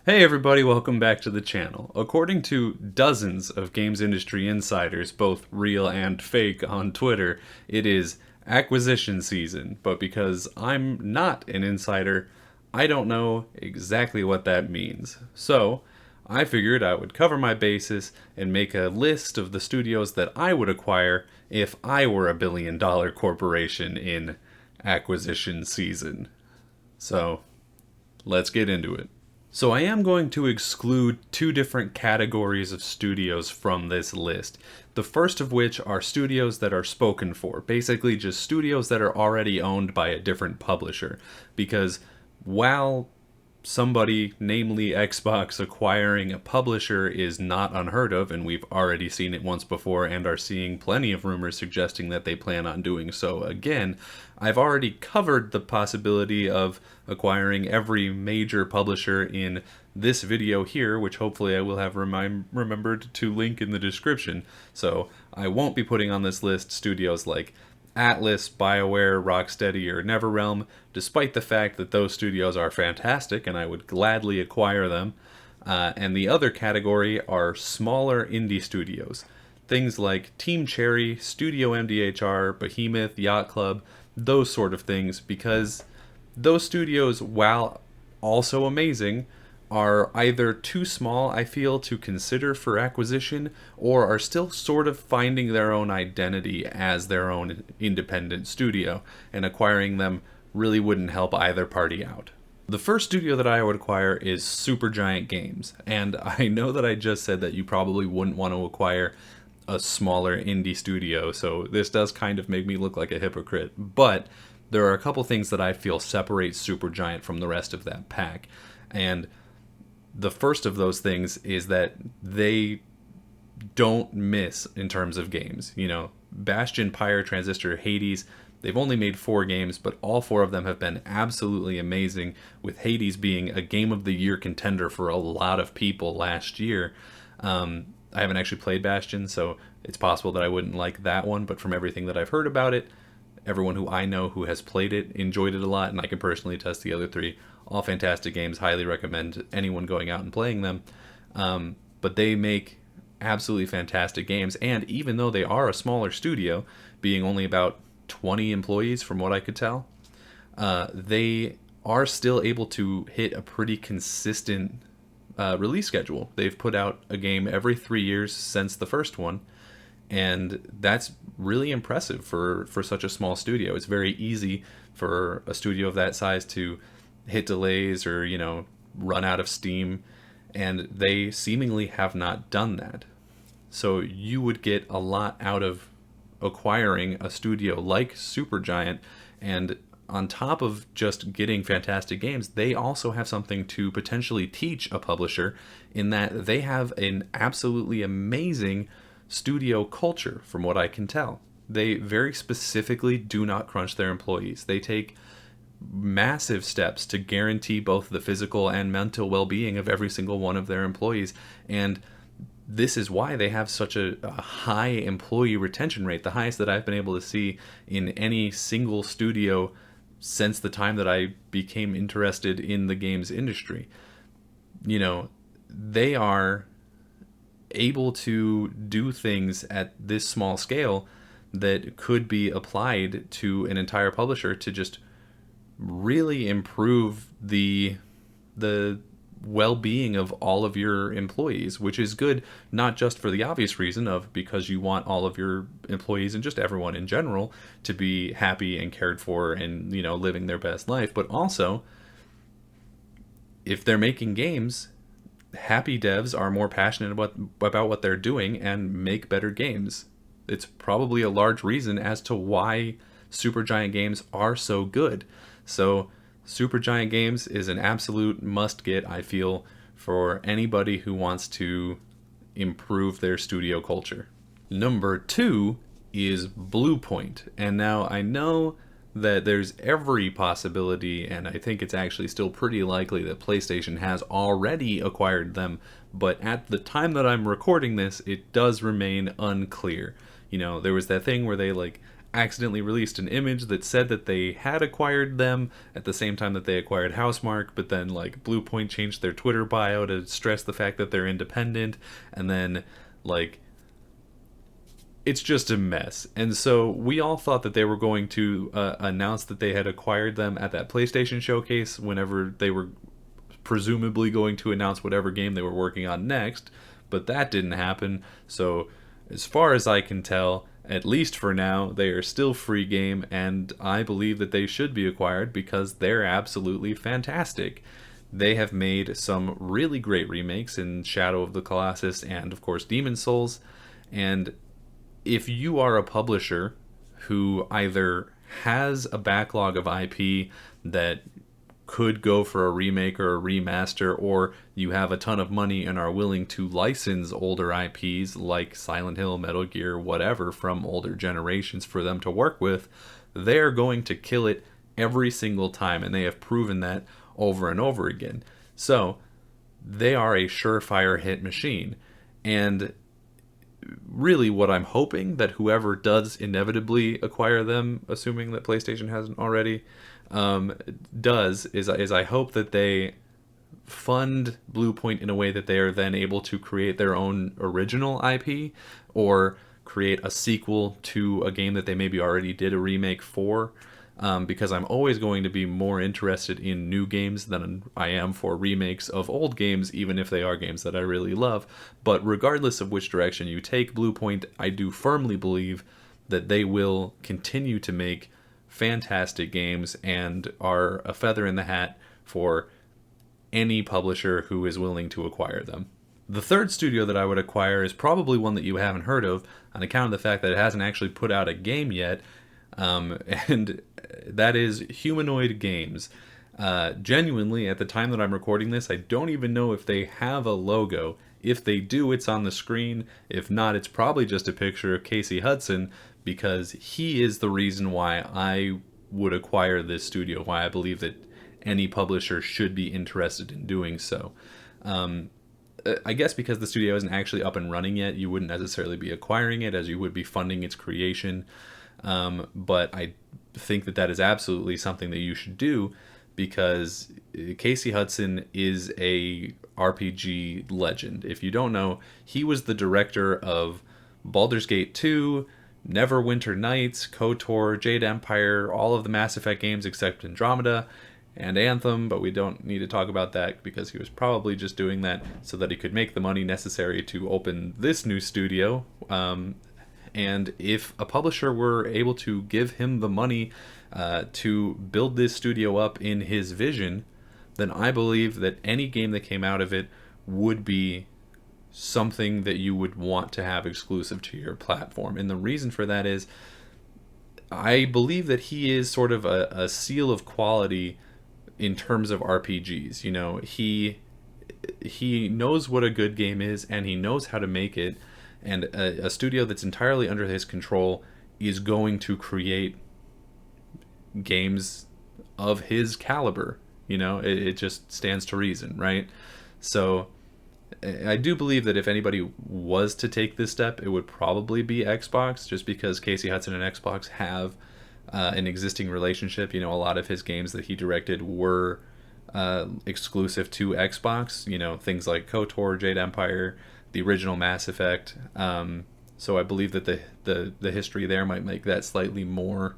Hey everybody, welcome back to the channel. According to dozens of games industry insiders, both real and fake, on Twitter, it is acquisition season, but because I'm not an insider, I don't know exactly what that means. So, I figured I would cover my bases and make a list of the studios that I would acquire if I were a billion-dollar corporation in acquisition season. So, let's get into it. So I am going to exclude two different categories of studios from this list. The first of which are studios that are spoken for, basically just studios that are already owned by a different publisher. Because while somebody, namely Xbox, acquiring a publisher is not unheard of, and we've already seen it once before and are seeing plenty of rumors suggesting that they plan on doing so again, I've already covered the possibility of acquiring every major publisher in this video here, which hopefully I will have remembered to link in the description. So I won't be putting on this list studios like Atlas, BioWare, Rocksteady, or NetherRealm, despite the fact that those studios are fantastic and I would gladly acquire them. And the other category are smaller indie studios. Things like Team Cherry, Studio MDHR, Behemoth, Yacht Club, those sort of things, because those studios, while also amazing, are either too small, I feel, to consider for acquisition, or are still sort of finding their own identity as their own independent studio, and acquiring them really wouldn't help either party out. The first studio that I would acquire is Supergiant Games, and I know that I just said that you probably wouldn't want to acquire a smaller indie studio, so this does kind of make me look like a hypocrite, but there are a couple things that I feel separate Supergiant from the rest of that pack, and the first of those things is that they don't miss in terms of games. You know, Bastion, Pyre, Transistor, Hades, they've only made 4 games, but all 4 of them have been absolutely amazing, with Hades being a Game of the Year contender for a lot of people last year. I haven't actually played Bastion, so it's possible that I wouldn't like that one, but from everything that I've heard about it, everyone who I know who has played it enjoyed it a lot, and I can personally test the other 3. All fantastic games, highly recommend anyone going out and playing them. But they make absolutely fantastic games, and even though they are a smaller studio, being only about 20 employees from what I could tell, they are still able to hit a pretty consistent release schedule. They've put out a game every 3 years since the first one, and that's really impressive for such a small studio. It's very easy for a studio of that size to hit delays or, you know, run out of steam, and they seemingly have not done that. So you would get a lot out of acquiring a studio like Supergiant, and on top of just getting fantastic games, they also have something to potentially teach a publisher, in that they have an absolutely amazing studio culture, from what I can tell. They very specifically do not crunch their employees. They take massive steps to guarantee both the physical and mental well-being of every single one of their employees, and this is why they have such a high employee retention rate, the highest that I've been able to see in any single studio since the time that I became interested in the games industry. You know, they are able to do things at this small scale that could be applied to an entire publisher to just really improve the well-being of all of your employees, which is good not just for the obvious reason of because you want all of your employees and just everyone in general to be happy and cared for and, you know, living their best life, but also if they're making games, happy devs are more passionate about what they're doing and make better games. It's probably a large reason as to why Supergiant games are so good. So Supergiant Games is an absolute must-get, I feel, for anybody who wants to improve their studio culture. Number 2 is Bluepoint. And now I know that there's every possibility, and I think it's actually still pretty likely that PlayStation has already acquired them, but at the time that I'm recording this, it does remain unclear. You know, there was that thing where they, like, accidentally released an image that said that they had acquired them at the same time that they acquired Housemarque, but then like Bluepoint changed their Twitter bio to stress the fact that they're independent, and then like it's just a mess. And so we all thought that they were going to announce that they had acquired them at that PlayStation showcase whenever they were presumably going to announce whatever game they were working on next, but that didn't happen. So as far as I can tell, at least for now, they are still free game, and I believe that they should be acquired because they're absolutely fantastic. They have made some really great remakes in Shadow of the Colossus and, of course, Demon's Souls. And if you are a publisher who either has a backlog of IP that could go for a remake or a remaster, or you have a ton of money and are willing to license older IPs like Silent Hill, Metal Gear, whatever, from older generations for them to work with, they're going to kill it every single time, and they have proven that over and over again. So they are a surefire hit machine. And really what I'm hoping that whoever does inevitably acquire them, assuming that PlayStation hasn't already, does is I hope that they fund Bluepoint in a way that they are then able to create their own original IP, or create a sequel to a game that they maybe already did a remake for, because I'm always going to be more interested in new games than I am for remakes of old games, even if they are games that I really love. But regardless of which direction you take Bluepoint, I do firmly believe that they will continue to make fantastic games and are a feather in the hat for any publisher who is willing to acquire them. The third studio that I would acquire is probably one that you haven't heard of, on account of the fact that it hasn't actually put out a game yet, and that is Humanoid Games. Genuinely, at the time that I'm recording this, I don't even know if they have a logo. If they do, it's on the screen. If not, it's probably just a picture of Casey Hudson, because he is the reason why I would acquire this studio, why I believe that any publisher should be interested in doing so. I guess because the studio isn't actually up and running yet, you wouldn't necessarily be acquiring it as you would be funding its creation. But I think that that is absolutely something that you should do, because Casey Hudson is a RPG legend. If you don't know, he was the director of Baldur's Gate 2, Neverwinter Nights, KOTOR, Jade Empire, all of the Mass Effect games except Andromeda and Anthem, but we don't need to talk about that because he was probably just doing that so that he could make the money necessary to open this new studio. And if a publisher were able to give him the money to build this studio up in his vision, then I believe that any game that came out of it would be something that you would want to have exclusive to your platform. And the reason for that is I believe that he is sort of a seal of quality in terms of RPGs. You know, he knows what a good game is, and he knows how to make it. And a studio that's entirely under his control is going to create games of his caliber. You know, it just stands to reason, right? So I do believe that if anybody was to take this step, it would probably be Xbox, just because Casey Hudson and Xbox have an existing relationship. You know, a lot of his games that he directed were exclusive to Xbox. You know, things like KOTOR, Jade Empire, the original Mass Effect. So I believe that the history there might make that slightly more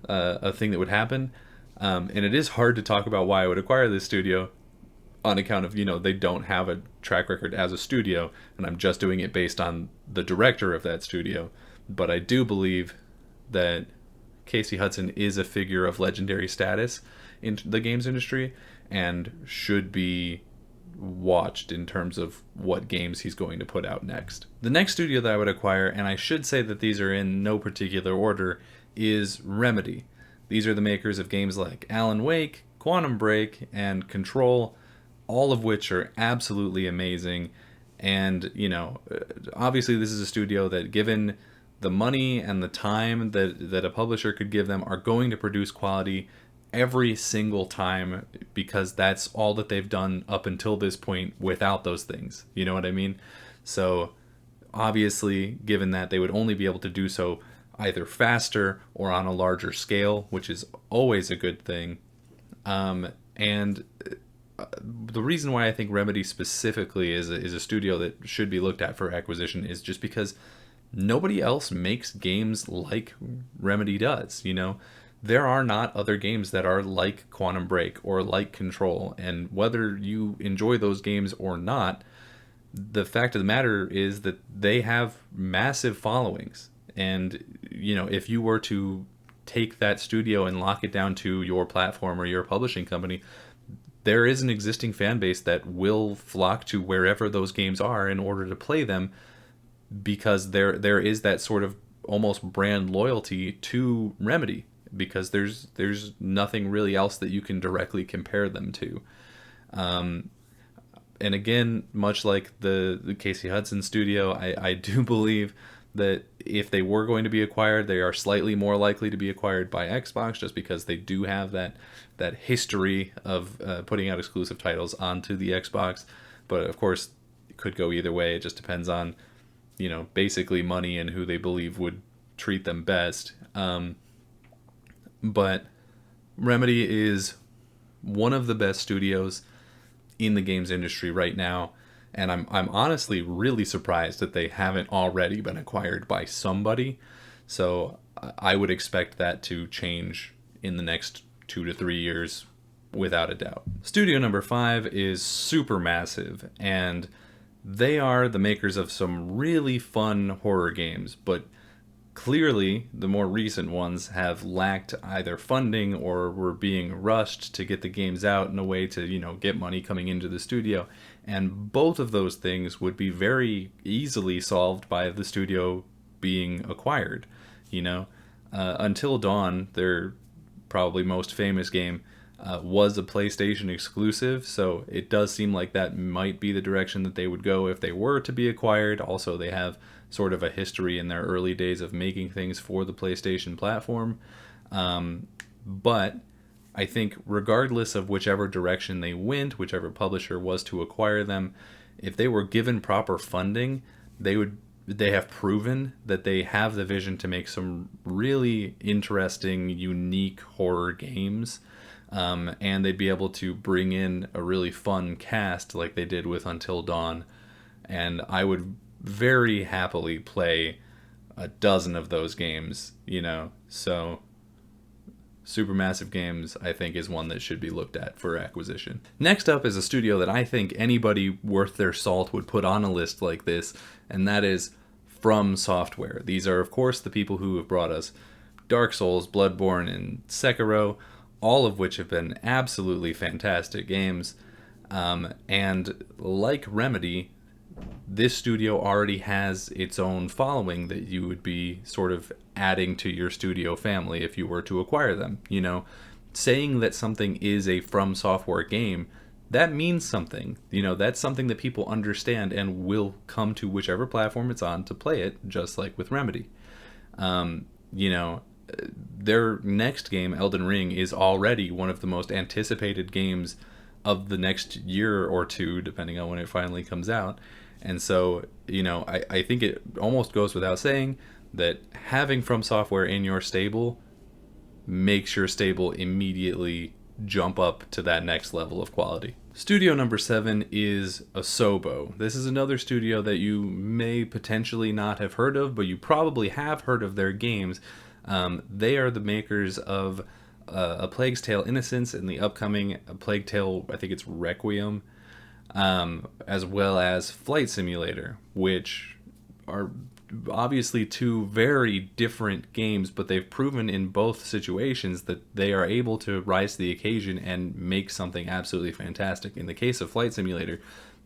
a thing that would happen. And it is hard to talk about why I would acquire this studio on account of, you know, they don't have a track record as a studio, and I'm just doing it based on the director of that studio. But I do believe that Casey Hudson is a figure of legendary status in the games industry and should be watched in terms of what games he's going to put out next. The next studio that I would acquire, and I should say that these are in no particular order, is Remedy. These are the makers of games like Alan Wake, Quantum Break, and Control, all of which are absolutely amazing. And, you know, obviously this is a studio that, given the money and the time that a publisher could give them, are going to produce quality every single time, because that's all that they've done up until this point without those things. You know what I mean? So obviously, given that they would only be able to do so either faster or on a larger scale, which is always a good thing. And the reason why I think Remedy specifically is a studio that should be looked at for acquisition is just because nobody else makes games like Remedy does. There are not other games that are like Quantum Break or like Control, and whether you enjoy those games or not, the fact of the matter is that they have massive followings. And if you were to take that studio and lock it down to your platform or your publishing company, there is an existing fan base that will flock to wherever those games are in order to play them, because there is that sort of almost brand loyalty to Remedy, because there's nothing really else that you can directly compare them to. And again, much like the Casey Hudson studio, I do believe that if they were going to be acquired, they are slightly more likely to be acquired by Xbox, just because they do have that history of putting out exclusive titles onto the Xbox. But of course, it could go either way. It just depends on, basically money and who they believe would treat them best. But Remedy is one of the best studios in the games industry right now, and I'm honestly really surprised that they haven't already been acquired by somebody. So I would expect that to change in the next 2 to 3 years without a doubt. Studio number 5 is Supermassive, and they are the makers of some really fun horror games, but clearly the more recent ones have lacked either funding or were being rushed to get the games out in a way to, get money coming into the studio. And both of those things would be very easily solved by the studio being acquired. Until Dawn, their probably most famous game, was a PlayStation exclusive, so it does seem like that might be the direction that they would go if they were to be acquired. Also, they have sort of a history in their early days of making things for the PlayStation platform. But I think regardless of whichever direction they went, whichever publisher was to acquire them, if they were given proper funding, they have proven that they have the vision to make some really interesting, unique horror games. And they'd be able to bring in a really fun cast like they did with Until Dawn. And I would very happily play a dozen of those games, So Supermassive Games, I think, is one that should be looked at for acquisition. Next up is a studio that I think anybody worth their salt would put on a list like this, and that is From Software. These are, of course, the people who have brought us Dark Souls, Bloodborne, and Sekiro, all of which have been absolutely fantastic games. And like Remedy, this studio already has its own following that you would be sort of adding to your studio family if you were to acquire them. Saying that something is a From Software game, that means something. That's something that people understand and will come to whichever platform it's on to play it, just like with Remedy. Their next game, Elden Ring, is already one of the most anticipated games of the next year or two, depending on when it finally comes out. And so, I think it almost goes without saying that having From Software in your stable makes your stable immediately jump up to that next level of quality. Studio number 7 is Asobo. This is another studio that you may potentially not have heard of, but you probably have heard of their games. They are the makers of A Plague's Tale: Innocence and the upcoming A Plague Tale, I think it's Requiem, as well as Flight Simulator, which are obviously two very different games, but they've proven in both situations that they are able to rise to the occasion and make something absolutely fantastic. In the case of Flight Simulator,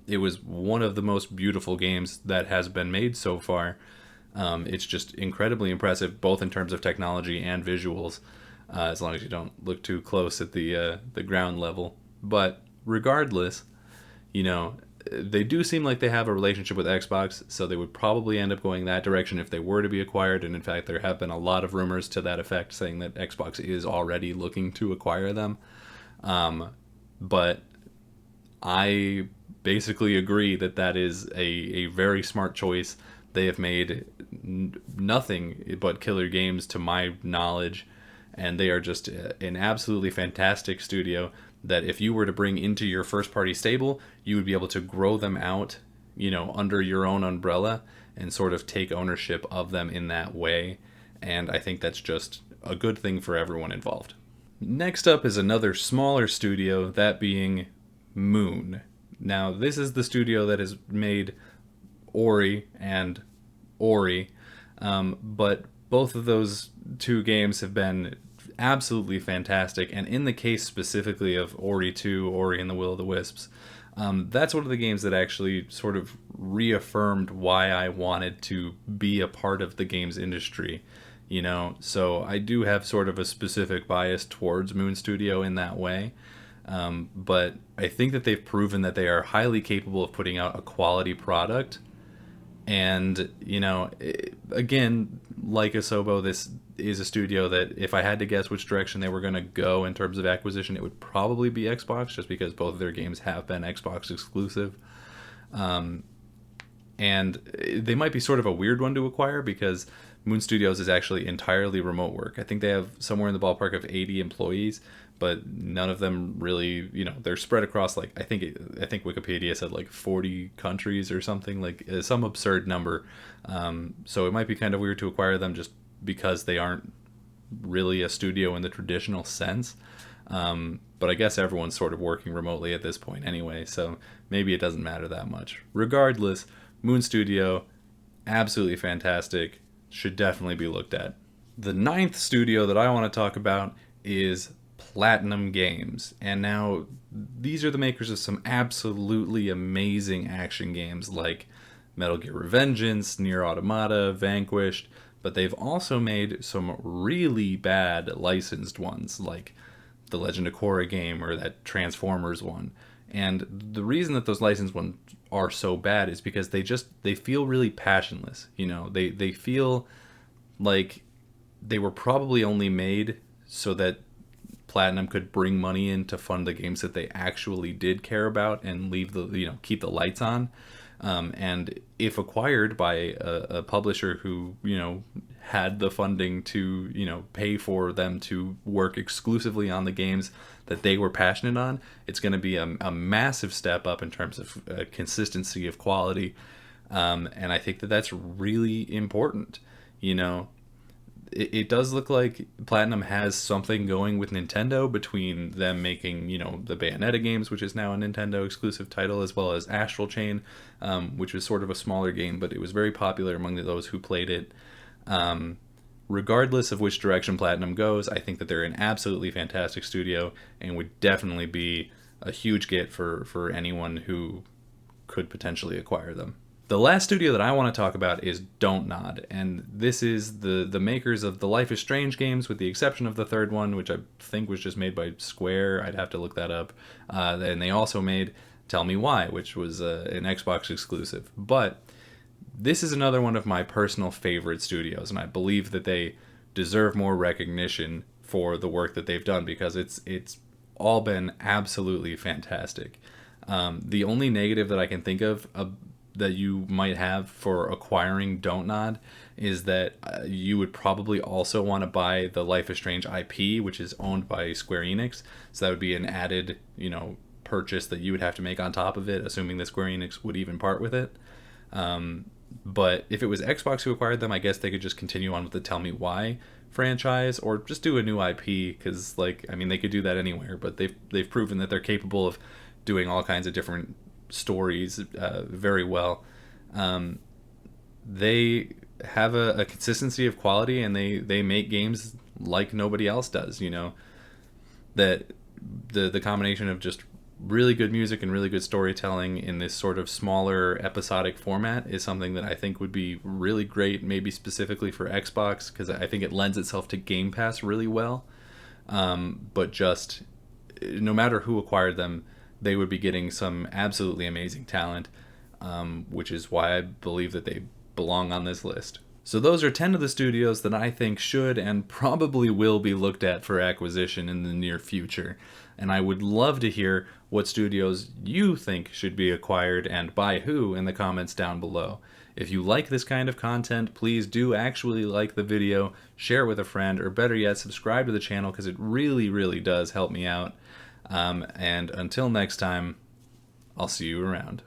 it was one of the most beautiful games that has been made so far. It's just incredibly impressive, both in terms of technology and visuals, as long as you don't look too close at the ground level. But regardless, they do seem like they have a relationship with Xbox, so they would probably end up going that direction if they were to be acquired. And in fact, there have been a lot of rumors to that effect, saying that Xbox is already looking to acquire them. But I basically agree that is a very smart choice. They have made nothing but killer games to my knowledge, and they are just an absolutely fantastic studio that if you were to bring into your first party stable, you would be able to grow them out, under your own umbrella and sort of take ownership of them in that way. And I think that's just a good thing for everyone involved. Next up is another smaller studio, that being Moon. Now, this is the studio that has made Ori and Ori, but both of those two games have been absolutely fantastic. And in the case specifically of Ori 2, Ori and the Will of the Wisps, that's one of the games that actually sort of reaffirmed why I wanted to be a part of the games industry. So I do have sort of a specific bias towards Moon Studio in that way. But I think that they've proven that they are highly capable of putting out a quality product. And, again, like Asobo, this is a studio that if I had to guess which direction they were going to go in terms of acquisition, it would probably be Xbox, just because both of their games have been Xbox exclusive. And they might be sort of a weird one to acquire because Moon Studios is actually entirely remote work. I think they have somewhere in the ballpark of 80 employees, but none of them really, they're spread across I think Wikipedia said 40 countries or something, some absurd number. So it might be kind of weird to acquire them just because they aren't really a studio in the traditional sense. But I guess everyone's sort of working remotely at this point anyway, so maybe it doesn't matter that much. Regardless, Moon Studio, absolutely fantastic, should definitely be looked at. The 9th studio that I want to talk about is Platinum Games. And now, these are the makers of some absolutely amazing action games like Metal Gear Revengeance, Nier Automata, Vanquished, but they've also made some really bad licensed ones like the Legend of Korra game or that Transformers one. And the reason that those licensed ones are so bad is because they feel really passionless. They feel like they were probably only made so that Platinum could bring money in to fund the games that they actually did care about and keep the lights on. And if acquired by a publisher who, had the funding to, pay for them to work exclusively on the games that they were passionate on, it's going to be a massive step up in terms of consistency of quality. And I think that that's really important. It does look like Platinum has something going with Nintendo between them making, the Bayonetta games, which is now a Nintendo exclusive title, as well as Astral Chain, which was sort of a smaller game, but it was very popular among those who played it. Regardless of which direction Platinum goes, I think that they're an absolutely fantastic studio and would definitely be a huge get for anyone who could potentially acquire them. The last studio that I want to talk about is Don't Nod, and this is the makers of the Life is Strange games, with the exception of the third one, which I think was just made by Square. I'd have to look that up. And they also made Tell Me Why, which was an Xbox exclusive. But this is another one of my personal favorite studios, and I believe that they deserve more recognition for the work that they've done because it's all been absolutely fantastic. The only negative that I can think of that you might have for acquiring Don't Nod is that you would probably also want to buy the Life is Strange IP, which is owned by Square Enix. So that would be an added, purchase that you would have to make on top of it, assuming that Square Enix would even part with it. But if it was Xbox who acquired them, I guess they could just continue on with the Tell Me Why franchise or just do a new IP because, they could do that anywhere. But they've proven that they're capable of doing all kinds of different stories very well. They have a consistency of quality, and they make games like nobody else does. That the combination of just really good music and really good storytelling in this sort of smaller episodic format is something that I think would be really great, maybe specifically for Xbox, because I think it lends itself to Game Pass really well. But just no matter who acquired them, they would be getting some absolutely amazing talent, which is why I believe that they belong on this list. So those are 10 of the studios that I think should and probably will be looked at for acquisition in the near future. And I would love to hear what studios you think should be acquired and by who in the comments down below. If you like this kind of content, please do actually like the video, share with a friend, or better yet, subscribe to the channel because it really, really does help me out. And until next time, I'll see you around.